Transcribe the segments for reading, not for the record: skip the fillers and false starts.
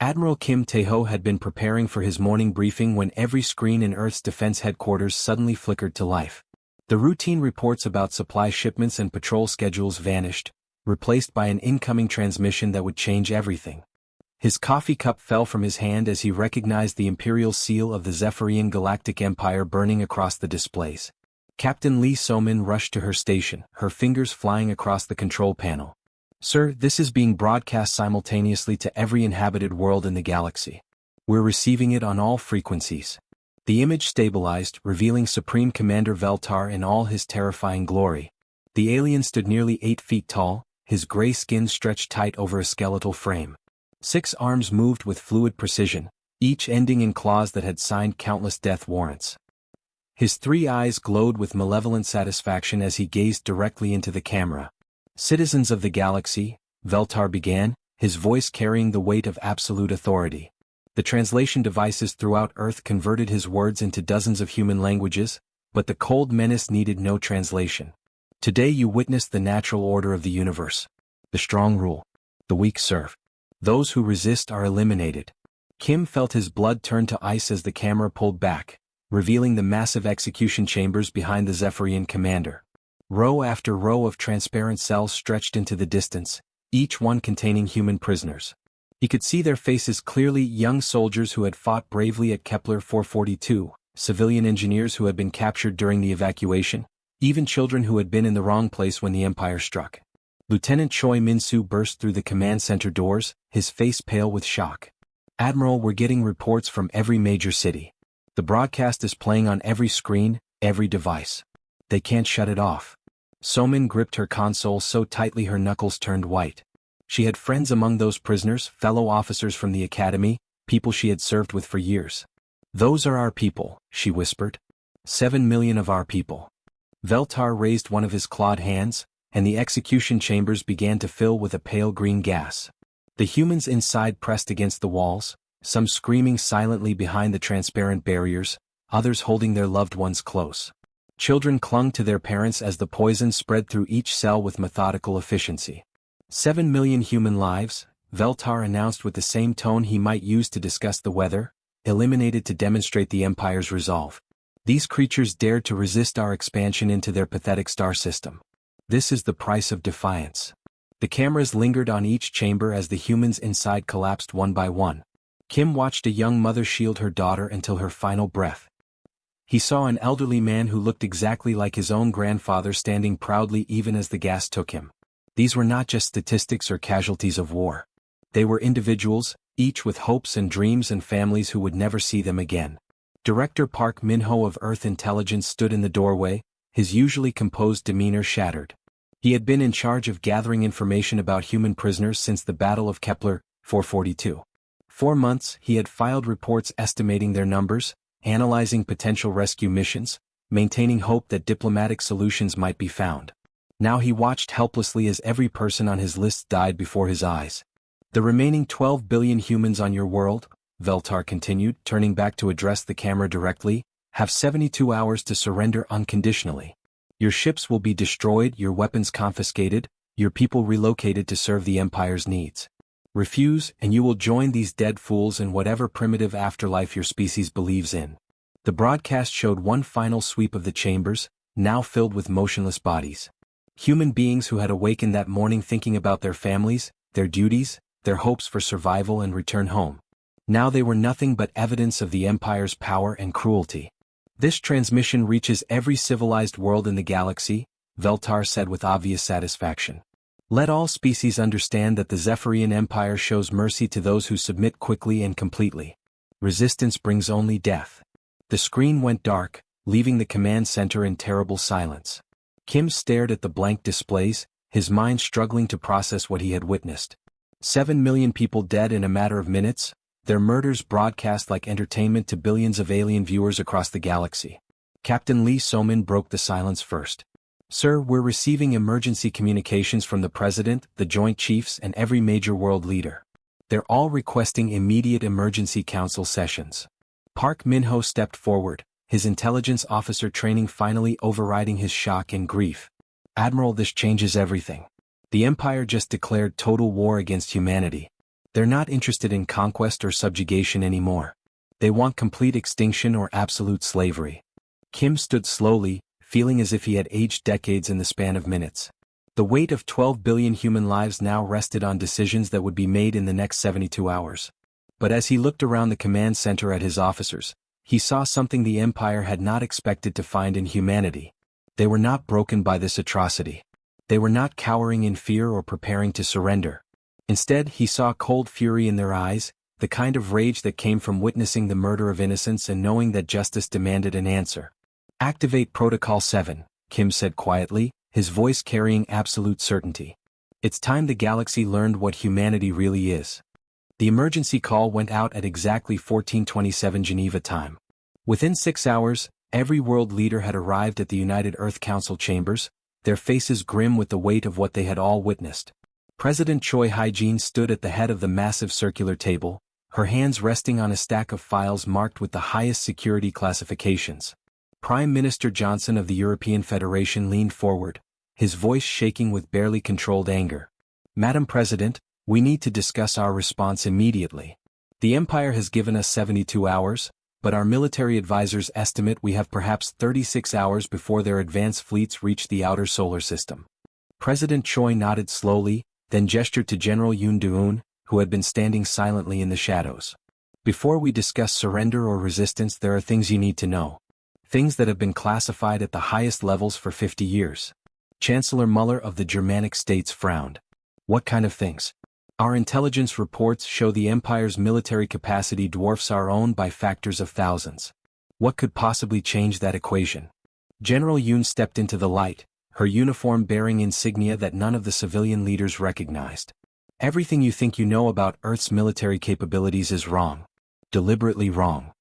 Admiral Kim Tae-ho had been preparing for his morning briefing when every screen in Earth's defense headquarters suddenly flickered to life. The routine reports about supply shipments and patrol schedules vanished, replaced by an incoming transmission that would change everything. His coffee cup fell from his hand as he recognized the imperial seal of the Zephyrian Galactic Empire burning across the displays. Captain Lee So-min rushed to her station, her fingers flying across the control panel. "Sir, this is being broadcast simultaneously to every inhabited world in the galaxy. We're receiving it on all frequencies." The image stabilized, revealing Supreme Commander Veltar in all his terrifying glory. The alien stood nearly 8 feet tall, his gray skin stretched tight over a skeletal frame. 6 arms moved with fluid precision, each ending in claws that had signed countless death warrants. His 3 eyes glowed with malevolent satisfaction as he gazed directly into the camera. "Citizens of the galaxy," Veltar began, his voice carrying the weight of absolute authority. The translation devices throughout Earth converted his words into dozens of human languages, but the cold menace needed no translation. "Today you witness the natural order of the universe. The strong rule. The weak serve. Those who resist are eliminated." Kim felt his blood turn to ice as the camera pulled back, revealing the massive execution chambers behind the Zephyrian commander. Row after row of transparent cells stretched into the distance, each one containing human prisoners. He could see their faces clearly: young soldiers who had fought bravely at Kepler 442, civilian engineers who had been captured during the evacuation, even children who had been in the wrong place when the Empire struck. Lieutenant Choi Min-soo burst through the command center doors, his face pale with shock. "Admiral, we're getting reports from every major city. The broadcast is playing on every screen, every device. They can't shut it off." So-min gripped her console so tightly her knuckles turned white. She had friends among those prisoners, fellow officers from the academy, people she had served with for years. "Those are our people," she whispered. 7 million of our people." Veltar raised one of his clawed hands, and the execution chambers began to fill with a pale green gas. The humans inside pressed against the walls, some screaming silently behind the transparent barriers, others holding their loved ones close. Children clung to their parents as the poison spread through each cell with methodical efficiency. 7 million human lives, Veltar announced with the same tone he might use to discuss the weather, eliminated to demonstrate the Empire's resolve. These creatures dared to resist our expansion into their pathetic star system. This is the price of defiance. The cameras lingered on each chamber as the humans inside collapsed one by one. Kim watched a young mother shield her daughter until her final breath. He saw an elderly man who looked exactly like his own grandfather standing proudly even as the gas took him. These were not just statistics or casualties of war. They were individuals, each with hopes and dreams and families who would never see them again. Director Park Min-ho of Earth Intelligence stood in the doorway, his usually composed demeanor shattered. He had been in charge of gathering information about human prisoners since the Battle of Kepler 442. 4 months, he had filed reports estimating their numbers, analyzing potential rescue missions, maintaining hope that diplomatic solutions might be found. Now he watched helplessly as every person on his list died before his eyes. "The remaining 12 billion humans on your world," Veltar continued, turning back to address the camera directly, "have 72 hours to surrender unconditionally. Your ships will be destroyed, your weapons confiscated, your people relocated to serve the Empire's needs. Refuse, and you will join these dead fools in whatever primitive afterlife your species believes in." The broadcast showed one final sweep of the chambers, now filled with motionless bodies. Human beings who had awakened that morning thinking about their families, their duties, their hopes for survival and return home. Now they were nothing but evidence of the Empire's power and cruelty. "This transmission reaches every civilized world in the galaxy," Veltar said with obvious satisfaction. "Let all species understand that the Zephyrian Empire shows mercy to those who submit quickly and completely. Resistance brings only death." The screen went dark, leaving the command center in terrible silence. Kim stared at the blank displays, his mind struggling to process what he had witnessed. 7 million people dead in a matter of minutes, their murders broadcast like entertainment to billions of alien viewers across the galaxy. Captain Lee So-min broke the silence first. "Sir, we're receiving emergency communications from the President, the Joint Chiefs and every major world leader. They're all requesting immediate emergency council sessions." Park Min-ho stepped forward, his intelligence officer training finally overriding his shock and grief. "Admiral, this changes everything. The Empire just declared total war against humanity. They're not interested in conquest or subjugation anymore. They want complete extinction or absolute slavery. Kim stood slowly, feeling as if he had aged decades in the span of minutes. The weight of 12 billion human lives now rested on decisions that would be made in the next 72 hours. But as he looked around the command center at his officers, he saw something the Empire had not expected to find in humanity. They were not broken by this atrocity. They were not cowering in fear or preparing to surrender. Instead, he saw cold fury in their eyes, the kind of rage that came from witnessing the murder of innocents and knowing that justice demanded an answer. "Activate Protocol 7, Kim said quietly, his voice carrying absolute certainty. "It's time the galaxy learned what humanity really is." The emergency call went out at exactly 14:27 Geneva time. Within 6 hours, every world leader had arrived at the United Earth Council chambers, their faces grim with the weight of what they had all witnessed. President Choi Hyejin stood at the head of the massive circular table, her hands resting on a stack of files marked with the highest security classifications. Prime Minister Johnson of the European Federation leaned forward, his voice shaking with barely controlled anger. "Madam President, we need to discuss our response immediately. The Empire has given us 72 hours, but our military advisors estimate we have perhaps 36 hours before their advanced fleets reach the outer solar system." President Choi nodded slowly, then gestured to General Yoon Do-eun, who had been standing silently in the shadows. "Before we discuss surrender or resistance, there are things you need to know. Things that have been classified at the highest levels for 50 years. Chancellor Muller of the Germanic states frowned. "What kind of things?" "Our intelligence reports show the Empire's military capacity dwarfs our own by factors of thousands. What could possibly change that equation?" General Yoon stepped into the light, her uniform bearing insignia that none of the civilian leaders recognized. "Everything you think you know about Earth's military capabilities is wrong. Deliberately wrong."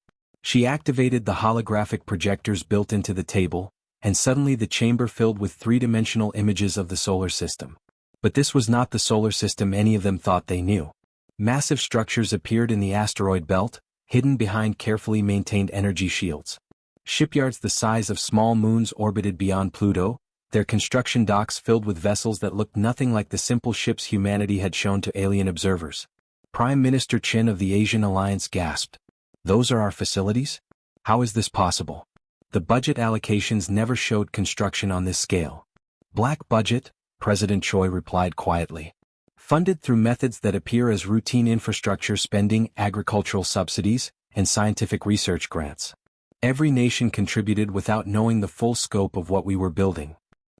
She activated the holographic projectors built into the table, and suddenly the chamber filled with three-dimensional images of the solar system. But this was not the solar system any of them thought they knew. Massive structures appeared in the asteroid belt, hidden behind carefully maintained energy shields. Shipyards the size of small moons orbited beyond Pluto, their construction docks filled with vessels that looked nothing like the simple ships humanity had shown to alien observers. Prime Minister Chin of the Asian Alliance gasped. "Those are our facilities? How is this possible? The budget allocations never showed construction on this scale." "Black budget," President Choi replied quietly. "Funded through methods that appear as routine infrastructure spending, agricultural subsidies, and scientific research grants. Every nation contributed without knowing the full scope of what we were building."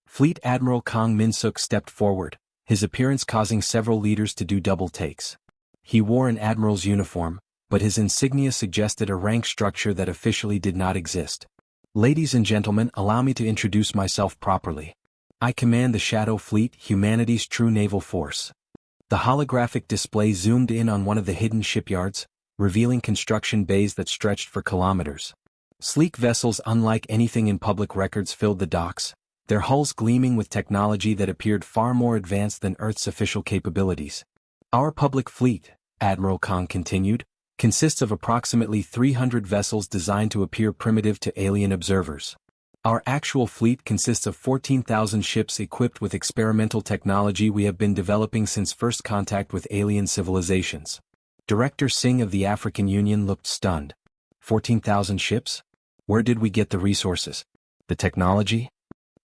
Fleet Admiral Kang Min-suk stepped forward, his appearance causing several leaders to do double takes. He wore an admiral's uniform, but his insignia suggested a rank structure that officially did not exist. "Ladies and gentlemen, allow me to introduce myself properly. I command the Shadow Fleet, humanity's true naval force." The holographic display zoomed in on one of the hidden shipyards, revealing construction bays that stretched for kilometers. Sleek vessels unlike anything in public records filled the docks, their hulls gleaming with technology that appeared far more advanced than Earth's official capabilities. "Our public fleet," Admiral Kang continued, "consists of approximately 300 vessels designed to appear primitive to alien observers. Our actual fleet consists of 14,000 ships equipped with experimental technology we have been developing since first contact with alien civilizations." Director Singh of the African Union looked stunned. 14,000 ships? Where did we get the resources? The technology?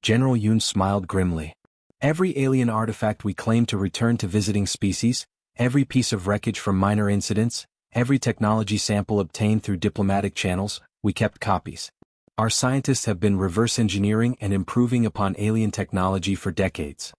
General Yoon smiled grimly. "Every alien artifact we claim to return to visiting species, every piece of wreckage from minor incidents, every technology sample obtained through diplomatic channels, we kept copies. Our scientists have been reverse engineering and improving upon alien technology for decades."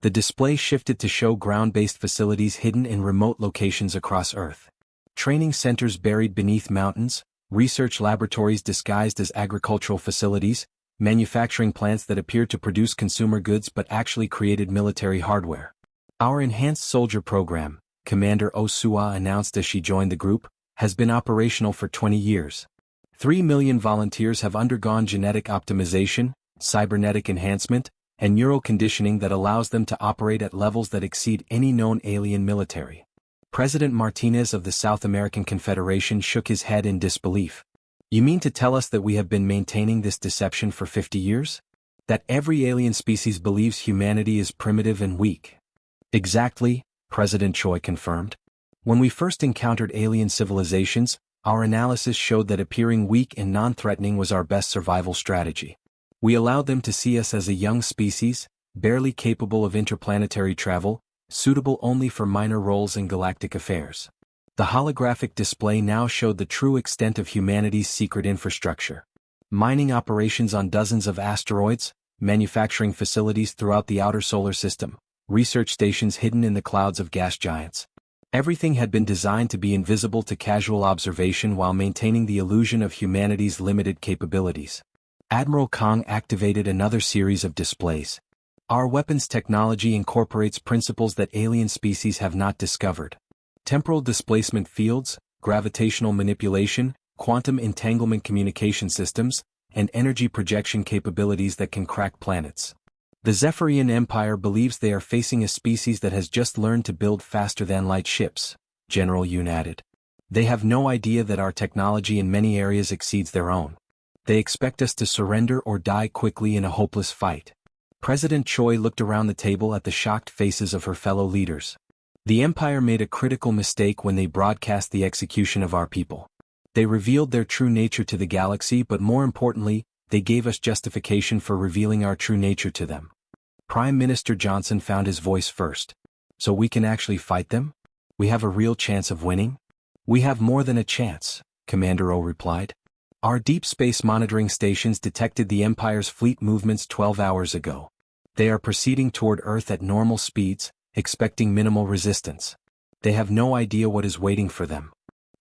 The display shifted to show ground-based facilities hidden in remote locations across Earth. Training centers buried beneath mountains, research laboratories disguised as agricultural facilities, manufacturing plants that appeared to produce consumer goods but actually created military hardware. "Our enhanced soldier program," Commander Osua announced as she joined the group, "has been operational for 20 years. 3 million volunteers have undergone genetic optimization, cybernetic enhancement, and neural conditioning that allows them to operate at levels that exceed any known alien military." President Martinez of the South American Confederation shook his head in disbelief. "You mean to tell us that we have been maintaining this deception for 50 years? That every alien species believes humanity is primitive and weak?" "Exactly," President Choi confirmed. When we first encountered alien civilizations, our analysis showed that appearing weak and non-threatening was our best survival strategy. We allowed them to see us as a young species, barely capable of interplanetary travel, suitable only for minor roles in galactic affairs. The holographic display now showed the true extent of humanity's secret infrastructure. Mining operations on dozens of asteroids, manufacturing facilities throughout the outer solar system, research stations hidden in the clouds of gas giants. Everything had been designed to be invisible to casual observation while maintaining the illusion of humanity's limited capabilities. Admiral Kong activated another series of displays. Our weapons technology incorporates principles that alien species have not discovered. Temporal displacement fields, gravitational manipulation, quantum entanglement communication systems, and energy projection capabilities that can crack planets. The Zephyrian Empire believes they are facing a species that has just learned to build faster-than-light ships, General Yoon added. They have no idea that our technology in many areas exceeds their own. They expect us to surrender or die quickly in a hopeless fight. President Choi looked around the table at the shocked faces of her fellow leaders. The Empire made a critical mistake when they broadcast the execution of our people. They revealed their true nature to the galaxy, but more importantly, they gave us justification for revealing our true nature to them. Prime Minister Johnson found his voice first. So we can actually fight them? We have a real chance of winning? We have more than a chance, Commander O replied. Our deep space monitoring stations detected the Empire's fleet movements 12 hours ago. They are proceeding toward Earth at normal speeds, expecting minimal resistance. They have no idea what is waiting for them.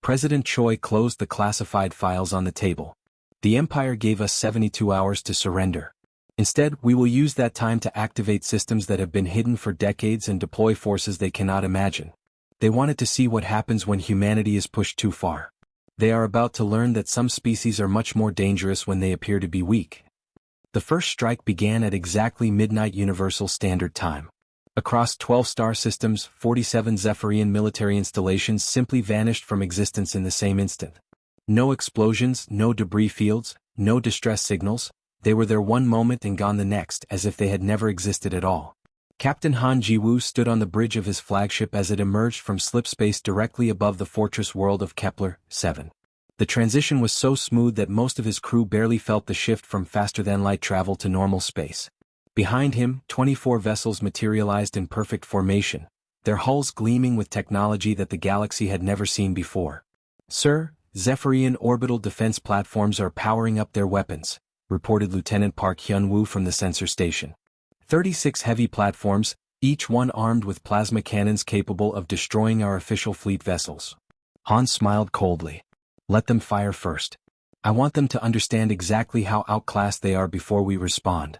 President Choi closed the classified files on the table. The Empire gave us 72 hours to surrender. Instead, we will use that time to activate systems that have been hidden for decades and deploy forces they cannot imagine. They wanted to see what happens when humanity is pushed too far. They are about to learn that some species are much more dangerous when they appear to be weak. The first strike began at exactly midnight Universal Standard Time. Across 12 star systems, 47 Zephyrian military installations simply vanished from existence in the same instant. No explosions, no debris fields, no distress signals. They were there one moment and gone the next, as if they had never existed at all. Captain Han Jiwoo stood on the bridge of his flagship as it emerged from slipspace directly above the fortress world of Kepler-7. The transition was so smooth that most of his crew barely felt the shift from faster-than-light travel to normal space. Behind him, 24 vessels materialized in perfect formation, their hulls gleaming with technology that the galaxy had never seen before. Sir, Zephyrian orbital defense platforms are powering up their weapons, reported Lieutenant Park Hyun-woo from the sensor station. 36 heavy platforms, each one armed with plasma cannons capable of destroying our official fleet vessels. Han smiled coldly. Let them fire first. I want them to understand exactly how outclassed they are before we respond.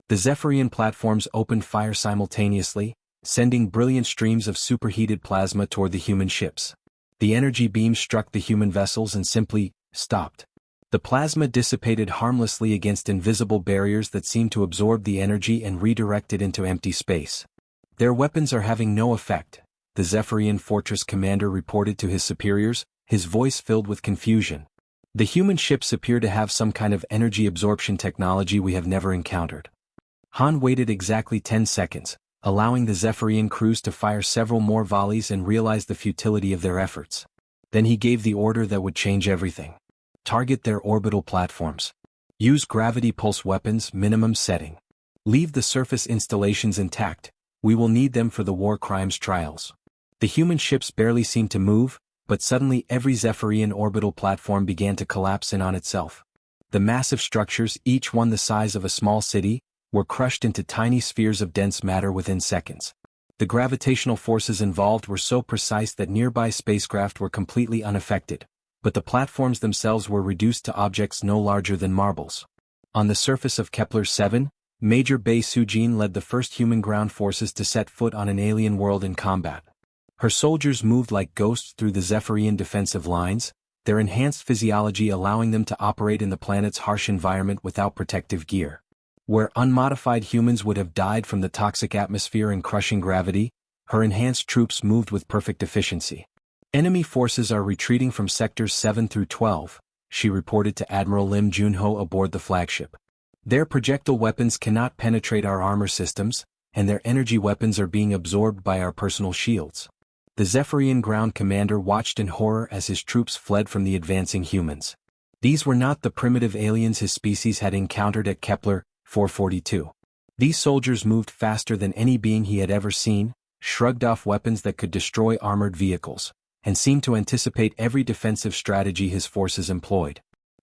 The Zephyrian platforms opened fire simultaneously, sending brilliant streams of superheated plasma toward the human ships. The energy beams struck the human vessels and simply stopped. The plasma dissipated harmlessly against invisible barriers that seemed to absorb the energy and redirect it into empty space. Their weapons are having no effect, the Zephyrian fortress commander reported to his superiors, his voice filled with confusion. The human ships appear to have some kind of energy absorption technology we have never encountered. Han waited exactly 10 seconds, allowing the Zephyrian crews to fire several more volleys and realize the futility of their efforts. Then he gave the order that would change everything. Target their orbital platforms. Use gravity pulse weapons, minimum setting. Leave the surface installations intact, we will need them for the war crimes trials. The human ships barely seemed to move, but suddenly every Zephyrian orbital platform began to collapse in on itself. The massive structures, each one the size of a small city, were crushed into tiny spheres of dense matter within seconds. The gravitational forces involved were so precise that nearby spacecraft were completely unaffected, but the platforms themselves were reduced to objects no larger than marbles. On the surface of Kepler-7, Major Bae Sujin led the first human ground forces to set foot on an alien world in combat. Her soldiers moved like ghosts through the Zephyrian defensive lines, their enhanced physiology allowing them to operate in the planet's harsh environment without protective gear. Where unmodified humans would have died from the toxic atmosphere and crushing gravity, her enhanced troops moved with perfect efficiency. Enemy forces are retreating from sectors 7 through 12, she reported to Admiral Lim Junho aboard the flagship. Their projectile weapons cannot penetrate our armor systems, and their energy weapons are being absorbed by our personal shields. The Zephyrian ground commander watched in horror as his troops fled from the advancing humans. These were not the primitive aliens his species had encountered at Kepler 442. These soldiers moved faster than any being he had ever seen, shrugged off weapons that could destroy armored vehicles, and seemed to anticipate every defensive strategy his forces employed.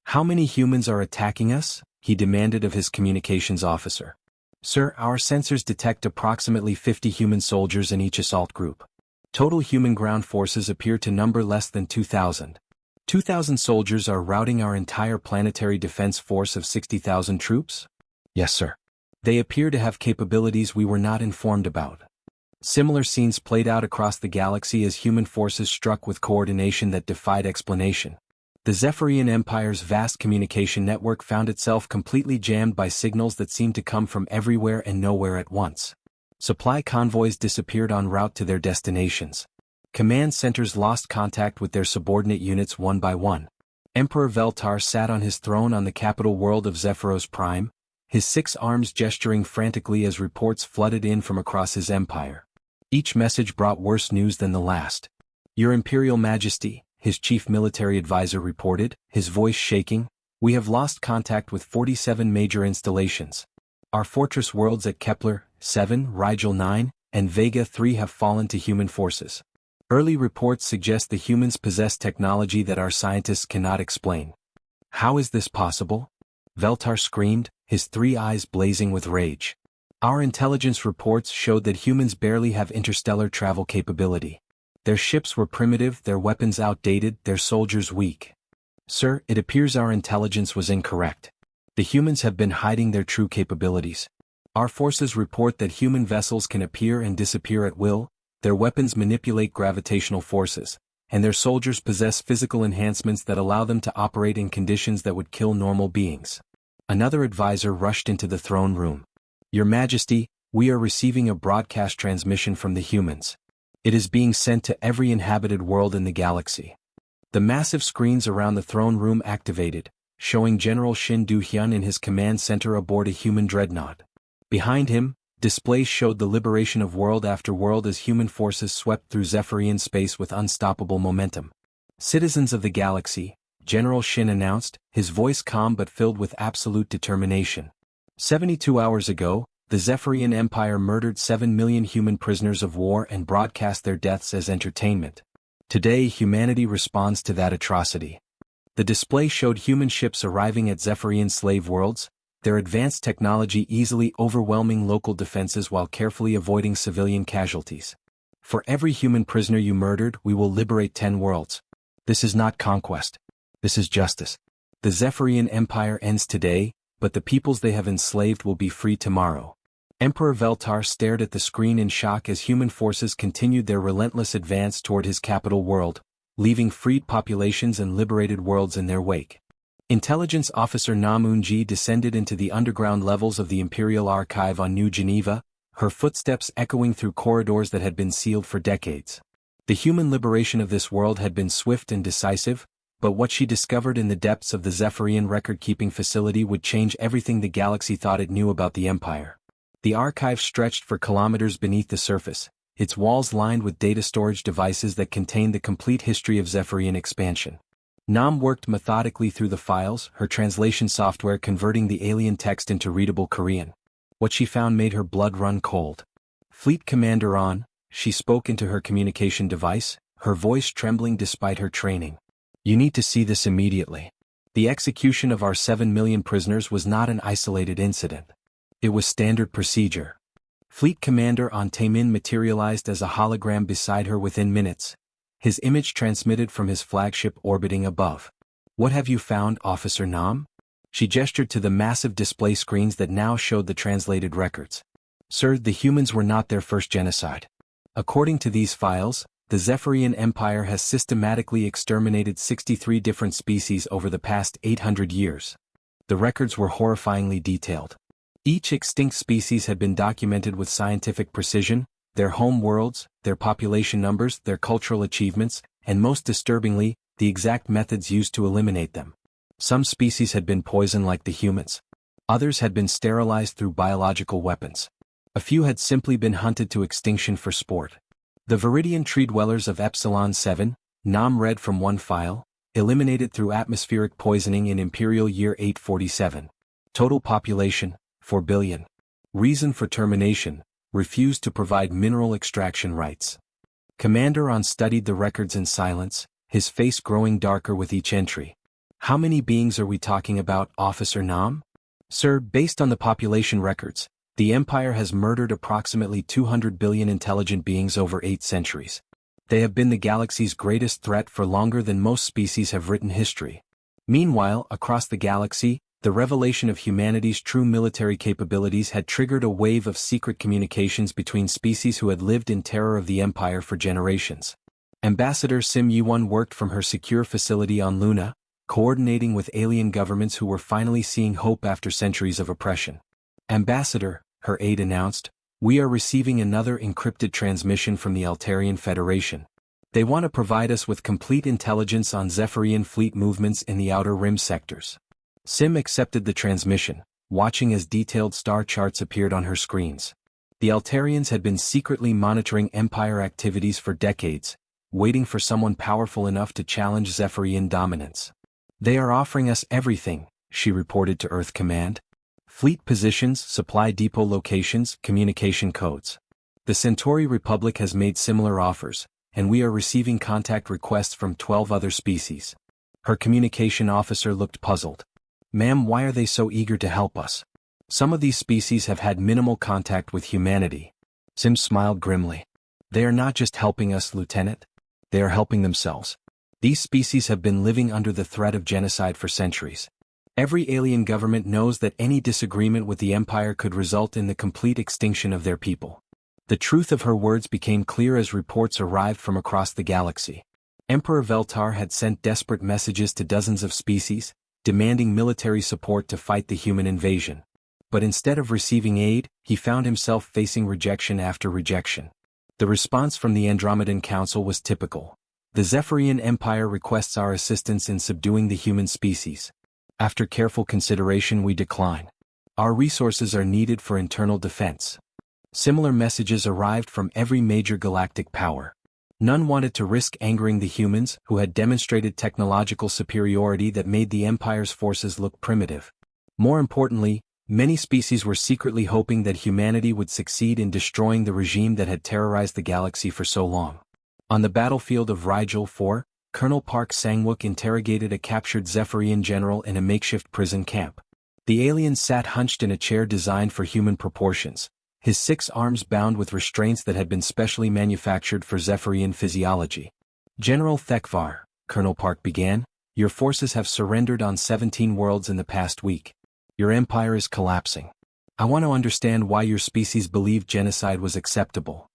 "How many humans are attacking us?" he demanded of his communications officer. "Sir, our sensors detect approximately 50 human soldiers in each assault group. Total human ground forces appear to number less than 2,000. 2,000 soldiers are routing our entire planetary defense force of 60,000 troops?" "Yes, sir." "They appear to have capabilities we were not informed about." Similar scenes played out across the galaxy as human forces struck with coordination that defied explanation. The Zephyrian Empire's vast communication network found itself completely jammed by signals that seemed to come from everywhere and nowhere at once. Supply convoys disappeared en route to their destinations. Command centers lost contact with their subordinate units one by one. Emperor Veltar sat on his throne on the capital world of Zephyros Prime, his 6 arms gesturing frantically as reports flooded in from across his empire. Each message brought worse news than the last. "Your Imperial Majesty," his chief military advisor reported, his voice shaking, "we have lost contact with 47 major installations. Our fortress worlds at Kepler 7, Rigel 9, and Vega 3 have fallen to human forces. Early reports suggest the humans possess technology that our scientists cannot explain." "How is this possible?" Veltar screamed, his 3 eyes blazing with rage. "Our intelligence reports showed that humans barely have interstellar travel capability. Their ships were primitive, their weapons outdated, their soldiers weak. Sir, it appears our intelligence was incorrect. The humans have been hiding their true capabilities. Our forces report that human vessels can appear and disappear at will, their weapons manipulate gravitational forces, and their soldiers possess physical enhancements that allow them to operate in conditions that would kill normal beings." Another advisor rushed into the throne room. "Your Majesty, we are receiving a broadcast transmission from the humans. It is being sent to every inhabited world in the galaxy." The massive screens around the throne room activated, showing General Shin Du-hyun in his command center aboard a human dreadnought. Behind him, displays showed the liberation of world after world as human forces swept through Zephyrian space with unstoppable momentum. "Citizens of the galaxy," General Shin announced, his voice calm but filled with absolute determination. 72 hours ago, the Zephyrian Empire murdered 7 million human prisoners of war and broadcast their deaths as entertainment. Today humanity responds to that atrocity. The display showed human ships arriving at Zephyrian slave worlds, their advanced technology easily overwhelming local defenses while carefully avoiding civilian casualties. "For every human prisoner you murdered, we will liberate 10 worlds. This is not conquest. This is justice. The Zephyrian Empire ends today, but the peoples they have enslaved will be free tomorrow." Emperor Veltar stared at the screen in shock as human forces continued their relentless advance toward his capital world, leaving freed populations and liberated worlds in their wake. Intelligence Officer Nam Eun-ji descended into the underground levels of the Imperial Archive on New Geneva, her footsteps echoing through corridors that had been sealed for decades. The human liberation of this world had been swift and decisive, but what she discovered in the depths of the Zephyrian record-keeping facility would change everything the galaxy thought it knew about the Empire. The archive stretched for kilometers beneath the surface, its walls lined with data storage devices that contained the complete history of Zephyrian expansion. Nam worked methodically through the files, her translation software converting the alien text into readable Korean. What she found made her blood run cold. "Fleet Commander On," she spoke into her communication device, her voice trembling despite her training. "You need to see this immediately. The execution of our 7 million prisoners was not an isolated incident. It was standard procedure." Fleet Commander On Taemin materialized as a hologram beside her within minutes, his image transmitted from his flagship orbiting above. "What have you found, Officer Nam?" She gestured to the massive display screens that now showed the translated records. "Sir, the humans were not their first genocide. According to these files, the Zephyrian Empire has systematically exterminated 63 different species over the past 800 years. The records were horrifyingly detailed. Each extinct species had been documented with scientific precision, their home worlds, their population numbers, their cultural achievements, and most disturbingly, the exact methods used to eliminate them. Some species had been poisoned like the humans. Others had been sterilized through biological weapons. A few had simply been hunted to extinction for sport. The Viridian tree dwellers of Epsilon 7, Nam read from one file, eliminated through atmospheric poisoning in Imperial Year 847. Total population, 4 billion. Reason for termination, refused to provide mineral extraction rights. Commander On studied the records in silence, his face growing darker with each entry. How many beings are we talking about, Officer Nam? Sir, based on the population records, the Empire has murdered approximately 200 billion intelligent beings over 8 centuries. They have been the galaxy's greatest threat for longer than most species have written history. Meanwhile, across the galaxy, the revelation of humanity's true military capabilities had triggered a wave of secret communications between species who had lived in terror of the Empire for generations. Ambassador Sim Yuan worked from her secure facility on Luna, coordinating with alien governments who were finally seeing hope after centuries of oppression. Ambassador, her aide announced, we are receiving another encrypted transmission from the Altarian Federation. They want to provide us with complete intelligence on Zephyrian fleet movements in the Outer Rim sectors. Sim accepted the transmission, watching as detailed star charts appeared on her screens. The Altarians had been secretly monitoring Empire activities for decades, waiting for someone powerful enough to challenge Zephyrian dominance. They are offering us everything, she reported to Earth Command. Fleet positions, supply depot locations, communication codes. The Centauri Republic has made similar offers, and we are receiving contact requests from 12 other species. Her communication officer looked puzzled. Ma'am, why are they so eager to help us? Some of these species have had minimal contact with humanity. Sim smiled grimly. They are not just helping us, Lieutenant. They are helping themselves. These species have been living under the threat of genocide for centuries. Every alien government knows that any disagreement with the Empire could result in the complete extinction of their people. The truth of her words became clear as reports arrived from across the galaxy. Emperor Veltar had sent desperate messages to dozens of species, demanding military support to fight the human invasion. But instead of receiving aid, he found himself facing rejection after rejection. The response from the Andromedan Council was typical. The Zephyrian Empire requests our assistance in subduing the human species. After careful consideration, we decline. Our resources are needed for internal defense. Similar messages arrived from every major galactic power. None wanted to risk angering the humans, who had demonstrated technological superiority that made the Empire's forces look primitive. More importantly, many species were secretly hoping that humanity would succeed in destroying the regime that had terrorized the galaxy for so long. On the battlefield of Rigel 4, Colonel Park Sang-wook interrogated a captured Zephyrian general in a makeshift prison camp. The alien sat hunched in a chair designed for human proportions, his 6 arms bound with restraints that had been specially manufactured for Zephyrian physiology. General Thekvar, Colonel Park began, your forces have surrendered on 17 worlds in the past week. Your empire is collapsing. I want to understand why your species believed genocide was acceptable.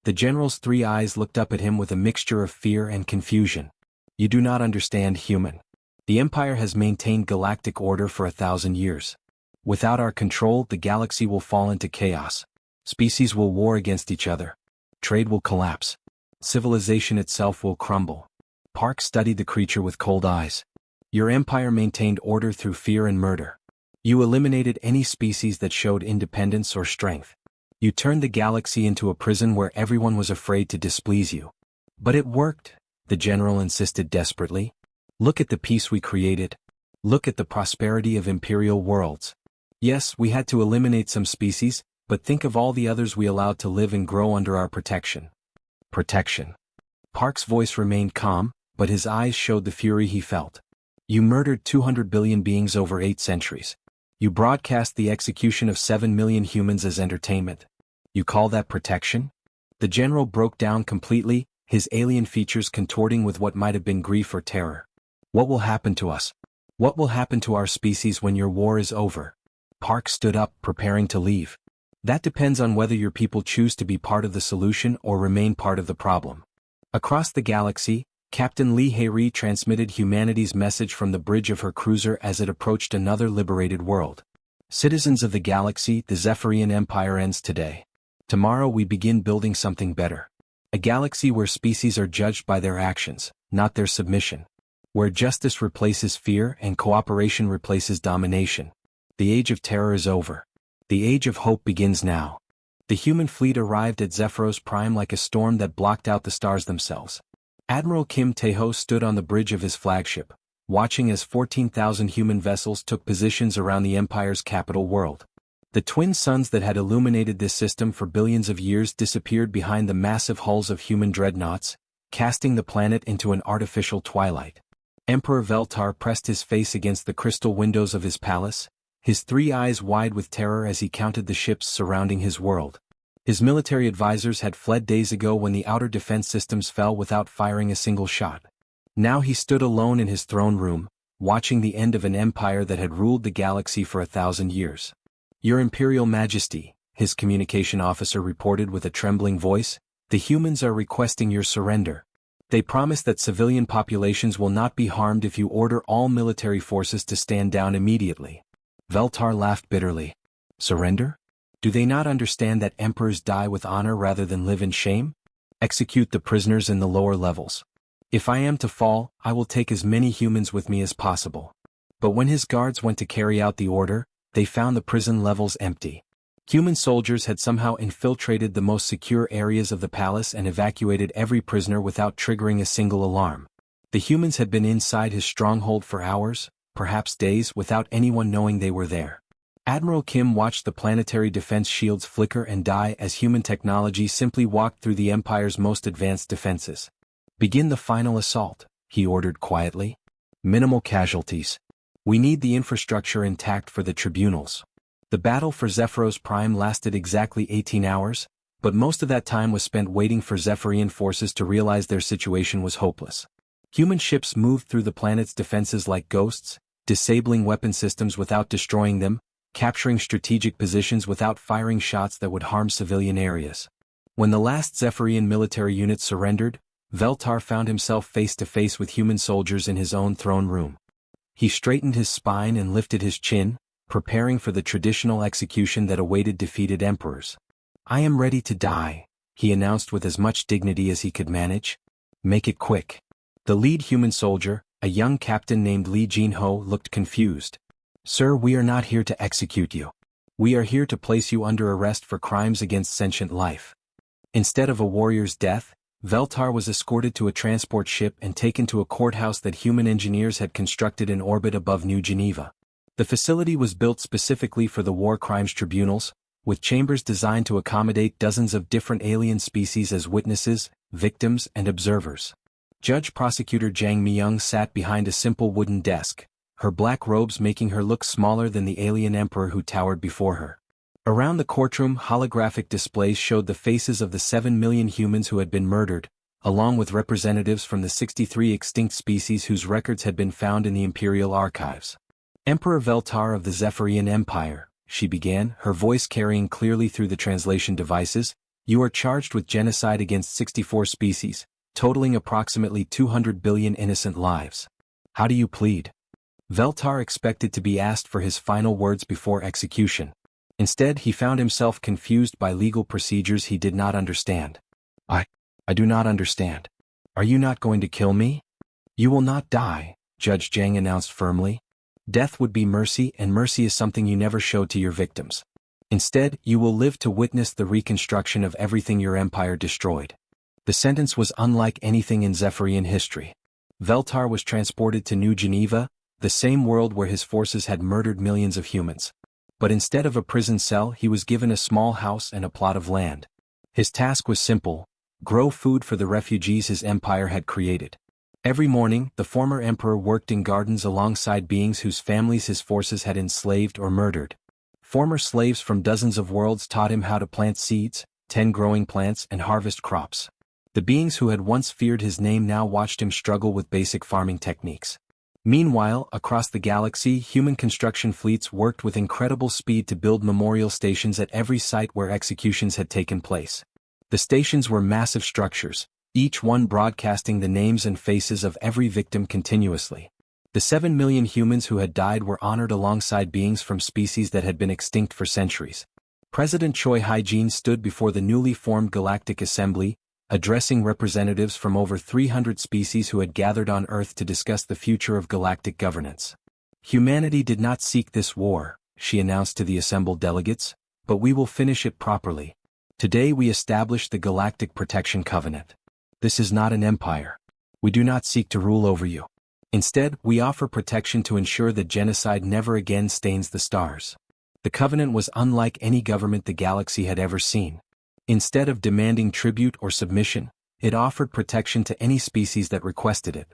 The general's 3 eyes looked up at him with a mixture of fear and confusion. You do not understand, human. The Empire has maintained galactic order for 1,000 years. Without our control, the galaxy will fall into chaos. Species will war against each other. Trade will collapse. Civilization itself will crumble. Park studied the creature with cold eyes. Your empire maintained order through fear and murder. You eliminated any species that showed independence or strength. You turned the galaxy into a prison where everyone was afraid to displease you. But it worked, the general insisted desperately. Look at the peace we created. Look at the prosperity of imperial worlds. Yes, we had to eliminate some species, but think of all the others we allowed to live and grow under our protection. Protection. Park's voice remained calm, but his eyes showed the fury he felt. You murdered 200 billion beings over 8 centuries. You broadcast the execution of 7 million humans as entertainment. You call that protection? The general broke down completely, his alien features contorting with what might have been grief or terror. What will happen to us? What will happen to our species when your war is over? Park stood up, preparing to leave. That depends on whether your people choose to be part of the solution or remain part of the problem. Across the galaxy, Captain Lee Hae-ri transmitted humanity's message from the bridge of her cruiser as it approached another liberated world. Citizens of the galaxy, the Zephyrian Empire ends today. Tomorrow we begin building something better. A galaxy where species are judged by their actions, not their submission. Where justice replaces fear and cooperation replaces domination. The age of terror is over. The age of hope begins now. The human fleet arrived at Zephyros Prime like a storm that blocked out the stars themselves. Admiral Kim Tae-ho stood on the bridge of his flagship, watching as 14,000 human vessels took positions around the Empire's capital world. The twin suns that had illuminated this system for billions of years disappeared behind the massive hulls of human dreadnoughts, casting the planet into an artificial twilight. Emperor Veltar pressed his face against the crystal windows of his palace, his three eyes wide with terror as he counted the ships surrounding his world. His military advisors had fled days ago when the outer defense systems fell without firing a single shot. Now he stood alone in his throne room, watching the end of an empire that had ruled the galaxy for 1,000 years. "Your Imperial Majesty," his communication officer reported with a trembling voice, "the humans are requesting your surrender. They promise that civilian populations will not be harmed if you order all military forces to stand down immediately." Veltar laughed bitterly. "Surrender? Do they not understand that emperors die with honor rather than live in shame? Execute the prisoners in the lower levels. If I am to fall, I will take as many humans with me as possible." But when his guards went to carry out the order, they found the prison levels empty. Human soldiers had somehow infiltrated the most secure areas of the palace and evacuated every prisoner without triggering a single alarm. The humans had been inside his stronghold for hours, perhaps days, without anyone knowing they were there. Admiral Kim watched the planetary defense shields flicker and die as human technology simply walked through the Empire's most advanced defenses. "Begin the final assault," he ordered quietly. "Minimal casualties. We need the infrastructure intact for the tribunals." The battle for Zephyros Prime lasted exactly 18 hours, but most of that time was spent waiting for Zephyrian forces to realize their situation was hopeless. Human ships moved through the planet's defenses like ghosts, disabling weapon systems without destroying them, capturing strategic positions without firing shots that would harm civilian areas. When the last Zephyrian military unit surrendered, Veltar found himself face to face with human soldiers in his own throne room. He straightened his spine and lifted his chin, preparing for the traditional execution that awaited defeated emperors. "I am ready to die," he announced with as much dignity as he could manage. "Make it quick." The lead human soldier, a young captain named Lee Jin-ho, looked confused. "Sir, we are not here to execute you. We are here to place you under arrest for crimes against sentient life." Instead of a warrior's death, Veltar was escorted to a transport ship and taken to a courthouse that human engineers had constructed in orbit above New Geneva. The facility was built specifically for the war crimes tribunals, with chambers designed to accommodate dozens of different alien species as witnesses, victims, and observers. Judge Prosecutor Jang Mi-young sat behind a simple wooden desk, her black robes making her look smaller than the alien emperor who towered before her. Around the courtroom, holographic displays showed the faces of the 7 million humans who had been murdered, along with representatives from the 63 extinct species whose records had been found in the Imperial archives. "Emperor Veltar of the Zephyrian Empire," she began, her voice carrying clearly through the translation devices, "you are charged with genocide against 64 species, totaling approximately 200 billion innocent lives. How do you plead?" Veltar expected to be asked for his final words before execution. Instead, he found himself confused by legal procedures he did not understand. I do not understand. Are you not going to kill me?" "You will not die," Judge Jang announced firmly. "Death would be mercy, and mercy is something you never showed to your victims. Instead, you will live to witness the reconstruction of everything your empire destroyed." The sentence was unlike anything in Zephyrian history. Veltar was transported to New Geneva, the same world where his forces had murdered millions of humans. But instead of a prison cell, he was given a small house and a plot of land. His task was simple: grow food for the refugees his empire had created. Every morning, the former emperor worked in gardens alongside beings whose families his forces had enslaved or murdered. Former slaves from dozens of worlds taught him how to plant seeds, tend growing plants, and harvest crops. The beings who had once feared his name now watched him struggle with basic farming techniques. Meanwhile, across the galaxy, human construction fleets worked with incredible speed to build memorial stations at every site where executions had taken place. The stations were massive structures, each one broadcasting the names and faces of every victim continuously. The 7 million humans who had died were honored alongside beings from species that had been extinct for centuries. President Choi Hyejin stood before the newly formed Galactic Assembly, addressing representatives from over 300 species who had gathered on Earth to discuss the future of galactic governance. "Humanity did not seek this war," she announced to the assembled delegates, "but we will finish it properly. Today we establish the Galactic Protection Covenant. This is not an empire. We do not seek to rule over you. Instead, we offer protection to ensure that genocide never again stains the stars. The Covenant was unlike any government the galaxy had ever seen. Instead of demanding tribute or submission, it offered protection to any species that requested it.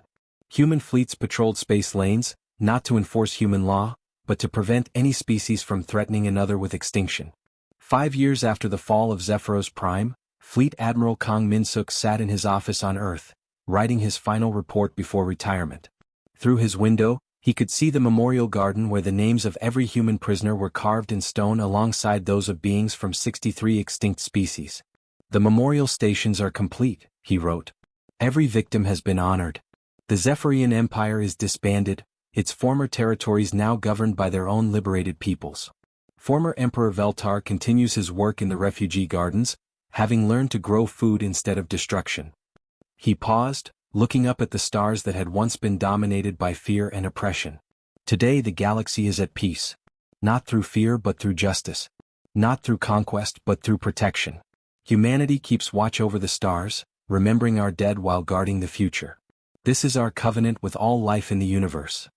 Human fleets patrolled space lanes, not to enforce human law, but to prevent any species from threatening another with extinction. 5 years after the fall of Zephyros Prime, Fleet Admiral Kong Minsuk sat in his office on Earth, writing his final report before retirement. Through his window, he could see the memorial garden where the names of every human prisoner were carved in stone alongside those of beings from 63 extinct species. The memorial stations are complete, he wrote. Every victim has been honored. The Zephyrian Empire is disbanded, its former territories now governed by their own liberated peoples. Former Emperor Veltar continues his work in the refugee gardens, having learned to grow food instead of destruction. He paused, looking up at the stars that had once been dominated by fear and oppression. Today the galaxy is at peace. Not through fear but through justice. Not through conquest but through protection. Humanity keeps watch over the stars, remembering our dead while guarding the future. This is our covenant with all life in the universe.